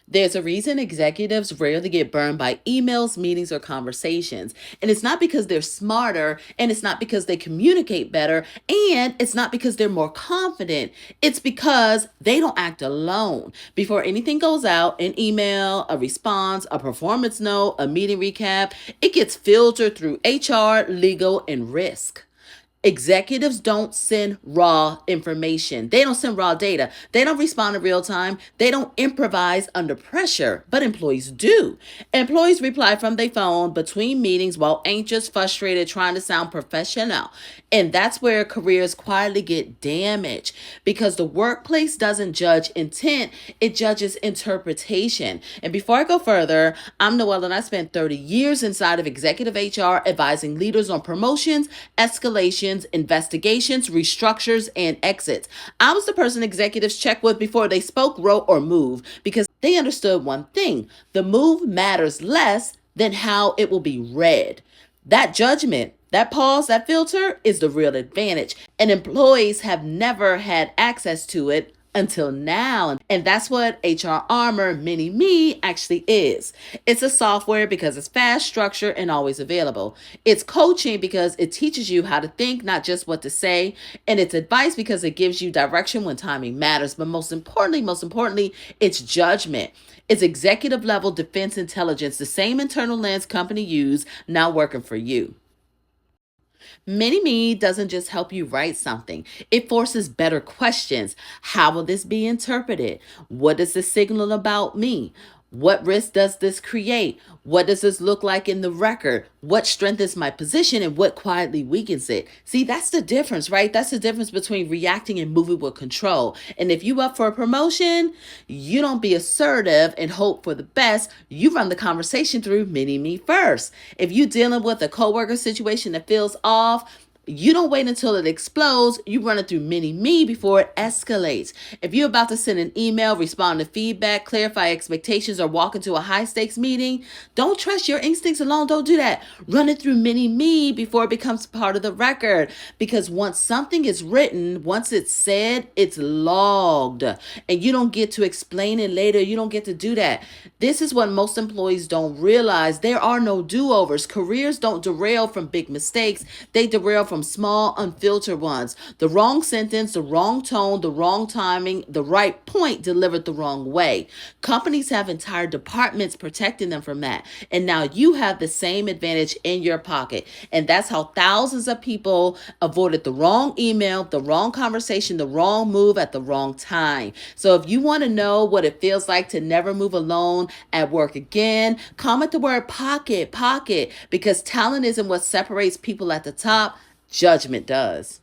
There's a reason executives rarely get burned by emails, meetings, or conversations. And it's not because they're smarter, and it's not because they communicate better, and it's not because they're more confident. It's because they don't act alone. Before anything goes out, an email, a response, a performance note, a meeting recap, it gets filtered through HR, legal, and risk. Executives don't send raw information. They don't send raw data. They don't respond in real time. They don't improvise under pressure, but employees do. Employees reply from their phone between meetings while anxious, frustrated, trying to sound professional. And that's where careers quietly get damaged because the workplace doesn't judge intent, it judges interpretation. And before I go further, I'm Noel and I spent 30 years inside of executive HR advising leaders on promotions, escalations, investigations, restructures, and exits. I was the person executives checked with before they spoke, wrote, or moved because they understood one thing: the move matters less than how it will be read. That judgment, that pause, that filter is the real advantage. And employees have never had access to it until now. And that's what HR Armor Mini Me actually is. It's a software because it's fast, structured, and always available. It's coaching because it teaches you how to think, not just what to say. And it's advice because it gives you direction when timing matters. But most importantly, it's judgment. It's executive level defense intelligence, the same internal lens company use, now working for you. Mini-Me doesn't just help you write something, it forces better questions. How will this be interpreted? What does this signal about me? What risk does this create? What does this look like in the record? What strengthens my position and what quietly weakens it? See, that's the difference, right? That's the difference between reacting and moving with control. And if you up for a promotion, you don't be assertive and hope for the best. You run the conversation through mini me first. If you dealing with a coworker situation that feels off, you don't wait until it explodes. You run it through mini me before it escalates. If you're about to send an email, respond to feedback, clarify expectations, or walk into a high stakes meeting, don't trust your instincts alone. Don't do that. Run it through mini me before it becomes part of the record. Because once something is written, once it's said, it's logged. And you don't get to explain it later. You don't get to do that. This is what most employees don't realize. There are no do overs. Careers don't derail from big mistakes, they derail from small, unfiltered ones. The wrong sentence, the wrong tone, the wrong timing, the right point delivered the wrong way. Companies have entire departments protecting them from that. And now you have the same advantage in your pocket. And that's how thousands of people avoided the wrong email, the wrong conversation, the wrong move at the wrong time. So if you want to know what it feels like to never move alone at work again, comment the word pocket, because talent isn't what separates people at the top. Judgment does.